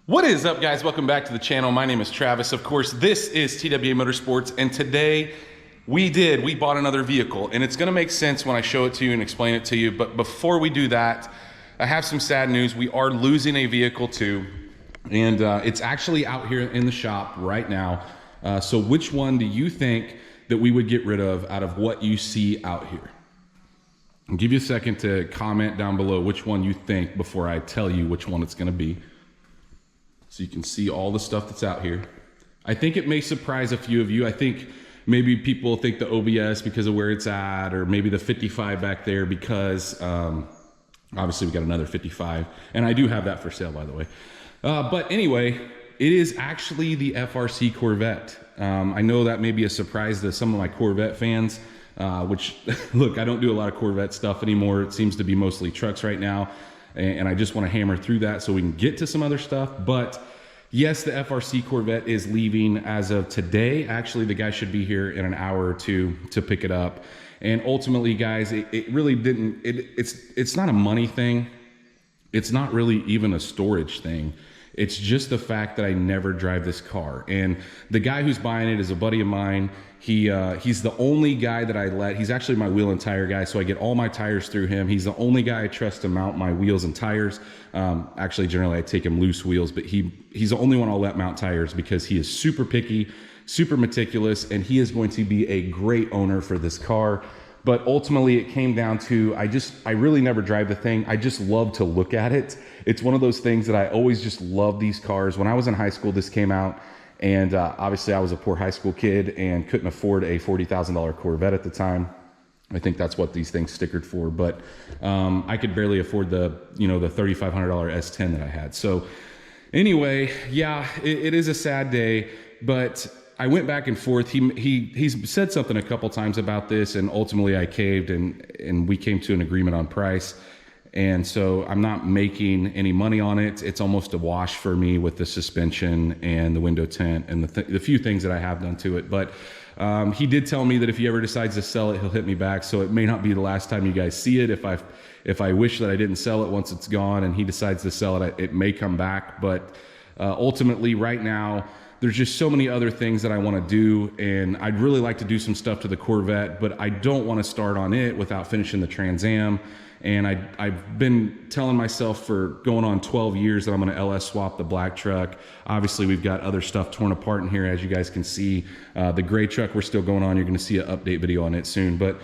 What is up, guys? Welcome back to the channel. My name is Travis. Of course, this is TWA Motorsports, and today we bought another vehicle, and it's gonna make sense when I show it to you and explain it to you. But before we do that, I have some sad news. We are losing a vehicle too, and it's actually out here in the shop right now. So which one do you think that we would get rid of out of what you see out here? I'll give you a second to comment down below which one you think before I tell you which one it's gonna be. So you can see all the stuff that's out here. I think it may surprise a few of you. I think maybe people think the OBS because of where it's at, or maybe the 55 back there because obviously we got another 55. And I do have that for sale, by the way. But anyway, it is actually the FRC Corvette. I know that may be a surprise to some of my Corvette fans, which, look, I don't do a lot of Corvette stuff anymore. It seems to be mostly trucks right now. And I just want to hammer through that so we can get to some other stuff. But yes, the FRC Corvette is leaving as of today. Actually, the guy should be here in an hour or two to pick it up. And ultimately, guys, it really didn't, it's not a money thing. It's not really even a storage thing. It's just the fact that I never drive this car. And the guy who's buying it is a buddy of mine. He's the only guy that I let. He's actually my wheel and tire guy, so I get all my tires through him. He's the only guy I trust to mount my wheels and tires. Actually, generally I take him loose wheels, but he's the only one I'll let mount tires because he is super picky, super meticulous, and he is going to be a great owner for this car. But ultimately it came down to, I really never drive the thing. I just love to look at it. It's one of those things that I always just love these cars. When I was in high school, this came out, and obviously I was a poor high school kid and couldn't afford a $40,000 Corvette at the time. I think that's what these things stickered for, but I could barely afford the $3,500 S10 that I had. So anyway, yeah, it is a sad day, but I went back and forth. He's said something a couple times about this, and ultimately I caved, and we came to an agreement on price. And so I'm not making any money on it. It's almost a wash for me with the suspension and the window tint and the few things that I have done to it. But he did tell me that if he ever decides to sell it, he'll hit me back. So it may not be the last time you guys see it. If I wish that I didn't sell it once it's gone and he decides to sell it, it may come back. But ultimately right now, there's just so many other things that I want to do, and I'd really like to do some stuff to the Corvette, but I don't want to start on it without finishing the Trans Am. And I've been telling myself for going on 12 years that I'm going to LS swap the black truck. Obviously, we've got other stuff torn apart in here, as you guys can see. The gray truck, we're still going on. You're going to see an update video on it soon. But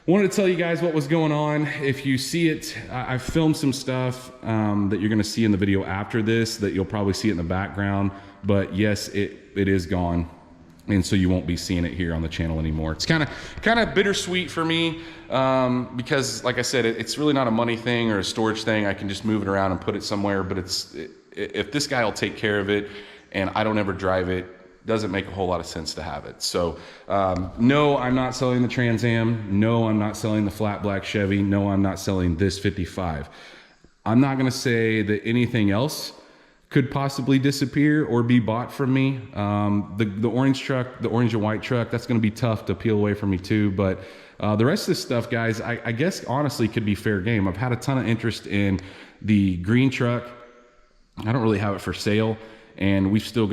I wanted to tell you guys what was going on. If you see it, I filmed some stuff that you're going to see in the video after this, that you'll probably see it in the background. But yes, it is gone. And so you won't be seeing it here on the channel anymore. It's kind of bittersweet for me because, like I said, it's really not a money thing or a storage thing. I can just move it around and put it somewhere. But if this guy will take care of it and I don't ever drive it, doesn't make a whole lot of sense to have it. So no, I'm not selling the Trans Am. No, I'm not selling the flat black Chevy. No, I'm not selling this 55. I'm not going to say that anything else could possibly disappear or be bought from me. The orange truck, the orange and white truck, that's going to be tough to peel away from me too. But the rest of this stuff, guys, I guess honestly could be fair game. I've had a ton of interest in the green truck. I don't really have it for sale, and we're still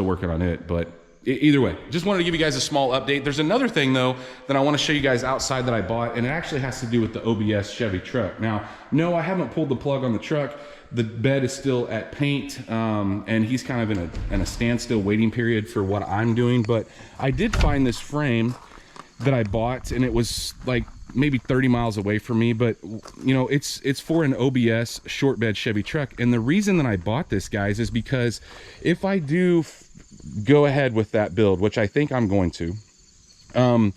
working on it. But either way, just wanted to give you guys a small update. There's another thing though that I want to show you guys outside that I bought, and it actually has to do with the OBS Chevy truck. Now, no, I haven't pulled the plug on the truck. The bed is still at paint, and he's kind of in a standstill waiting period for what I'm doing. But I did find this frame that I bought, and it was like maybe 30 miles away from me. But you know, it's for an OBS short bed Chevy truck. And the reason that I bought this, guys, is because if I do go ahead with that build, which I think I'm going to,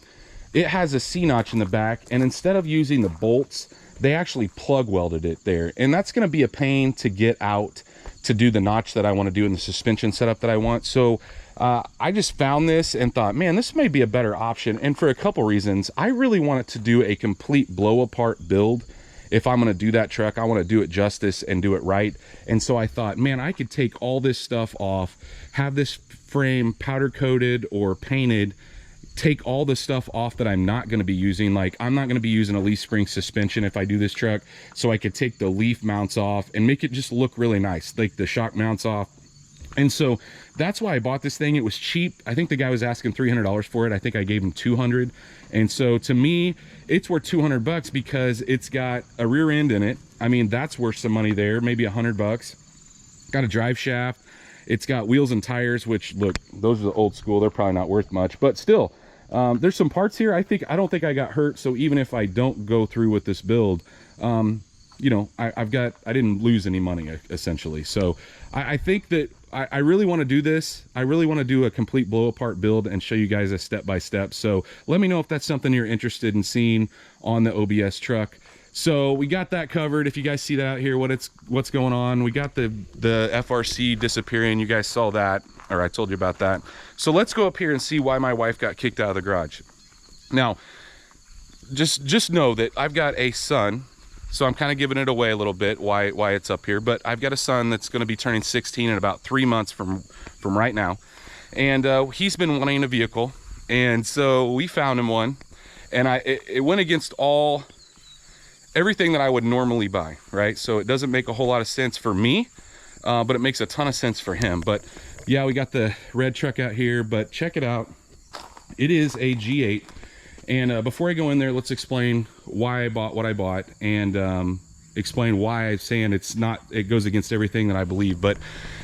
it has a C-notch in the back, and instead of using the bolts, they actually plug welded it there. And that's going to be a pain to get out to do the notch that I want to do in the suspension setup that I want. So I just found this and thought, man, this may be a better option. And for a couple reasons, I really wanted to do a complete blow apart build. If I'm going to do that truck, I want to do it justice and do it right. And so I thought, man, I could take all this stuff off, have this frame powder coated or painted, take all the stuff off that I'm not going to be using. Like, I'm not going to be using a leaf spring suspension if I do this truck, so I could take the leaf mounts off and make it just look really nice, like the shock mounts off. And so that's why I bought this thing. It was cheap. I think the guy was asking $300 for it. I think I gave him $200. And so to me, it's worth $200 because it's got a rear end in it. I mean, that's worth some money there, maybe $100. Got a drive shaft. It's got wheels and tires, which, look, those are the old school. They're probably not worth much, but still, there's some parts here. I don't think I got hurt. So even if I don't go through with this build, you know, I didn't lose any money essentially. So I think that I really want to do this. I really want to do a complete blow apart build and show you guys a step-by-step. So let me know if that's something you're interested in seeing on the OBS truck. So we got that covered. If you guys see that out here, what's going on, we got the FRC disappearing. You guys saw that, or I told you about that. So let's go up here and see why my wife got kicked out of the garage. Now, just know that I've got a son. So I'm kind of giving it away a little bit why it's up here, but I've got a son that's going to be turning 16 in about 3 months from right now, and he's been wanting a vehicle, and so we found him one, and it went against everything that I would normally buy, right? So it doesn't make a whole lot of sense for me, but it makes a ton of sense for him. But yeah, we got the red truck out here, but check it out. It is a G8. And before I go in there, let's explain why I bought what I bought, and explain why I'm saying it goes against everything that I believe. But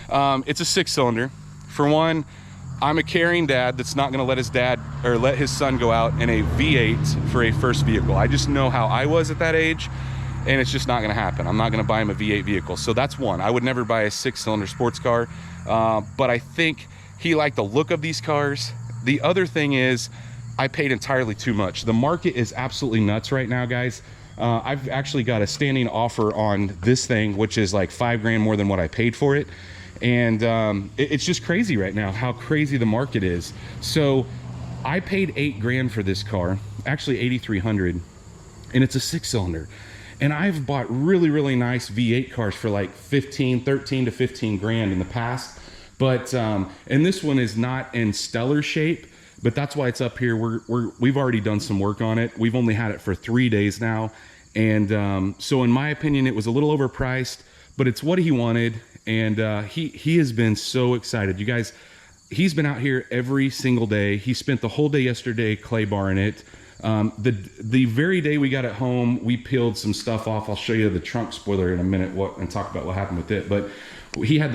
it's a 6-cylinder. For one, I'm a caring dad that's not going to let his son go out in a V8 for a first vehicle. I just know how I was at that age, and it's just not going to happen. I'm not going to buy him a V8 vehicle. So that's one. I would never buy a 6-cylinder sports car, but I think he liked the look of these cars. The other thing is, I paid entirely too much. The market is absolutely nuts right now, guys. I've actually got a standing offer on this thing, which is like $5 grand more than what I paid for it. And it's just crazy right now how crazy the market is. So I paid $8 grand for this car, actually $8,300, and it's a 6-cylinder. And I've bought really, really nice V8 cars for like 13 to 15 grand in the past. But, and this one is not in stellar shape, but that's why it's up here. We've already done some work on it. We've only had it for 3 days now. And so in my opinion, it was a little overpriced, but it's what he wanted. And he has been so excited. You guys, he's been out here every single day. He spent the whole day yesterday clay barring it. The very day we got it home, we peeled some stuff off. I'll show you the trunk spoiler in a minute and talk about what happened with it. But it had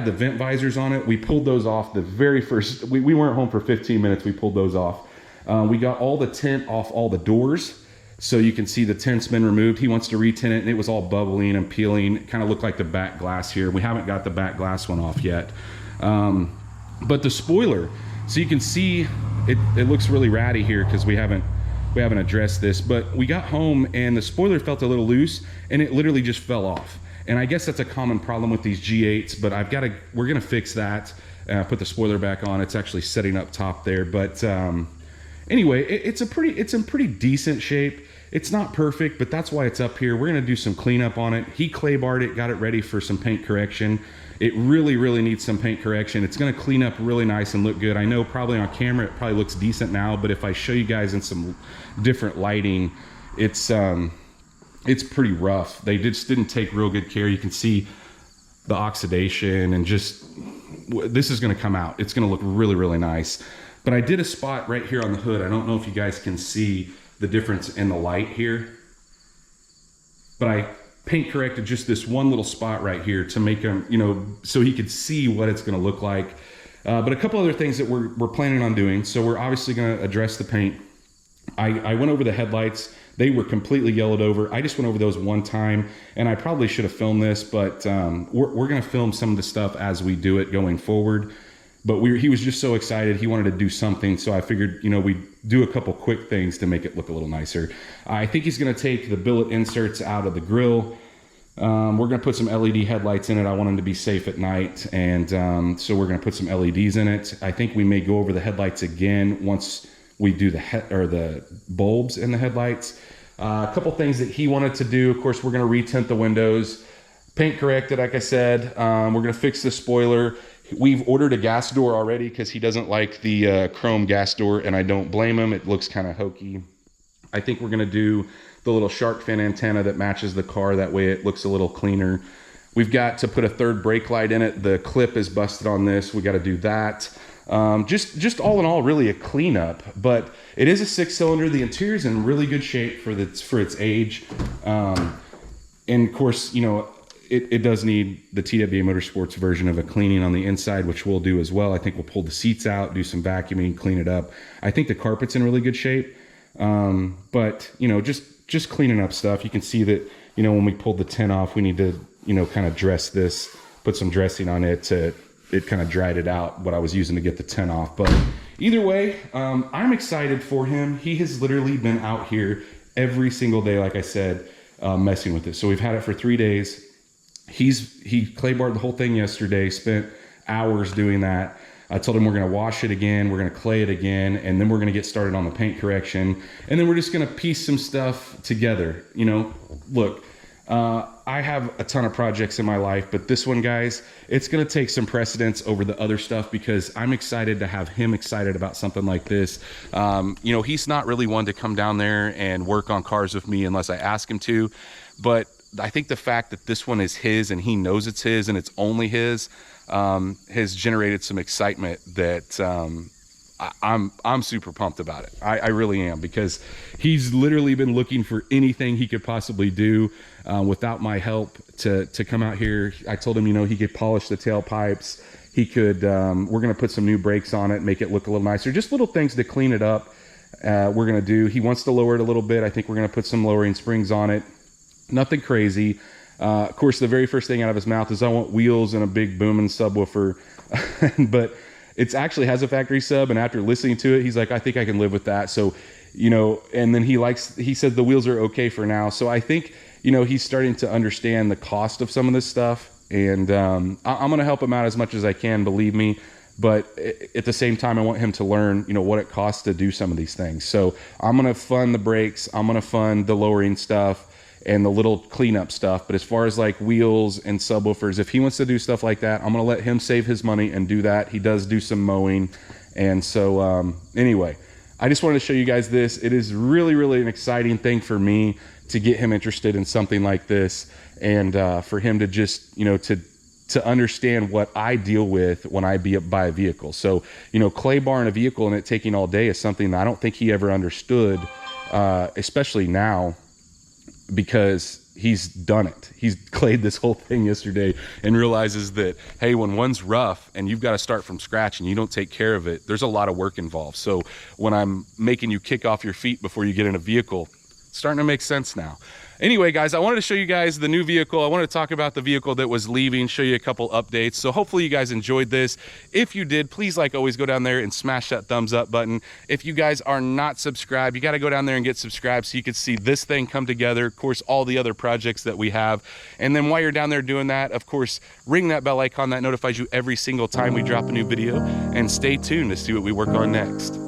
the vent visors on it. We pulled those off the very first, we weren't home for 15 minutes. We pulled those off. We got all the tint off all the doors. So you can see the tint's been removed. He wants to retint it, and it was all bubbling and peeling. It kind of looked like the back glass here. We haven't got the back glass one off yet. But the spoiler, so you can see it looks really ratty here because we haven't addressed this. But we got home and the spoiler felt a little loose, and it literally just fell off. And I guess that's a common problem with these G8s, but we're gonna fix that. Put the spoiler back on. It's actually setting up top there. But anyway, it's in pretty decent shape. It's not perfect, but that's why it's up here. We're gonna do some cleanup on it. He clay barred it, got it ready for some paint correction. It really, really needs some paint correction. It's gonna clean up really nice and look good. I know probably on camera it probably looks decent now, but if I show you guys in some different lighting, it's pretty rough. They just didn't take real good care. You can see the oxidation, and this is gonna come out. It's gonna look really, really nice. But I did a spot right here on the hood. I don't know if you guys can see the difference in the light here, but I paint corrected just this one little spot right here to make him, so he could see what it's gonna look like. But a couple other things that we're planning on doing. So we're obviously gonna address the paint. I went over the headlights. They were completely yellowed over. I just went over those one time, and I probably should have filmed this, but we're gonna film some of the stuff as we do it going forward. But he was just so excited. He wanted to do something, so I figured, we'd do a couple quick things to make it look a little nicer. I think he's gonna take the billet inserts out of the grill. We're gonna put some LED headlights in it. I want him to be safe at night, and so we're gonna put some LEDs in it. I think we may go over the headlights again once we do the bulbs in the headlights. A couple things that he wanted to do. Of course, we're gonna retint the windows, paint correct it, like I said. We're gonna fix the spoiler. We've ordered a gas door already because he doesn't like the chrome gas door, and I don't blame him. It looks kind of hokey. I think we're gonna do the little shark fin antenna that matches the car. That way it looks a little cleaner. We've got to put a third brake light in it. The clip is busted on this. We got to do that. Just all in all, really a cleanup. But it is a 6-cylinder. The interior's in really good shape for its age. And of course, you know, it does need the TWA Motorsports version of a cleaning on the inside, which we'll do as well. I think we'll pull the seats out, do some vacuuming, clean it up. I think the carpet's in really good shape. But you know, just cleaning up stuff. You can see that, you know, when we pulled the tent off, we need to, you know, kind of dress this, put some dressing on it it kind of dried it out, what I was using to get the tent off. But either way, I'm excited for him. He has literally been out here every single day, like I said, messing with it. So we've had it for 3 days. He clay barred the whole thing yesterday, spent hours doing that. I told him we're going to wash it again, we're going to clay it again, and then we're going to get started on the paint correction. And then we're just going to piece some stuff together. You know, look, I have a ton of projects in my life, but this one, guys, it's going to take some precedence over the other stuff because I'm excited to have him excited about something like this. You know, he's not really one to come down there and work on cars with me unless I ask him to, but I think the fact that this one is his and he knows it's his and it's only his, has generated some excitement that I'm super pumped about it. I really am, because he's literally been looking for anything he could possibly do without my help to come out here. I told him, you know, he could polish the tailpipes. He could, we're going to put some new brakes on it, make it look a little nicer. Just little things to clean it up. We're going to do. He wants to lower it a little bit. I think we're going to put some lowering springs on it. Nothing crazy. Of course, the very first thing out of his mouth is, I want wheels and a big booming subwoofer. But it actually has a factory sub, and after listening to it, he's like, I think I can live with that. So, you know, and then he said the wheels are okay for now. So I think, you know, he's starting to understand the cost of some of this stuff, and I'm going to help him out as much as I can, believe me. But at the same time, I want him to learn, you know, what it costs to do some of these things. So I'm going to fund the brakes. I'm going to fund the lowering stuff and the little cleanup stuff. But as far as like wheels and subwoofers, if he wants to do stuff like that, I'm gonna let him save his money and do that. He does do some mowing. And so anyway, I just wanted to show you guys this. It is really, really an exciting thing for me to get him interested in something like this, and for him to just, you know, to understand what I deal with when I buy a vehicle. So, you know, clay barring a vehicle and it taking all day is something that I don't think he ever understood, especially now, because he's done it. He's clayed this whole thing yesterday and realizes that, hey, when one's rough and you've got to start from scratch and you don't take care of it, there's a lot of work involved. So when I'm making you kick off your feet before you get in a vehicle, it's starting to make sense now. Anyway, guys, I wanted to show you guys the new vehicle. I wanted to talk about the vehicle that was leaving, show you a couple updates. So hopefully you guys enjoyed this. If you did, please, like always, go down there and smash that thumbs up button. If you guys are not subscribed, you got to go down there and get subscribed so you can see this thing come together. Of course, all the other projects that we have. And then while you're down there doing that, of course, ring that bell icon that notifies you every single time we drop a new video. And stay tuned to see what we work on next.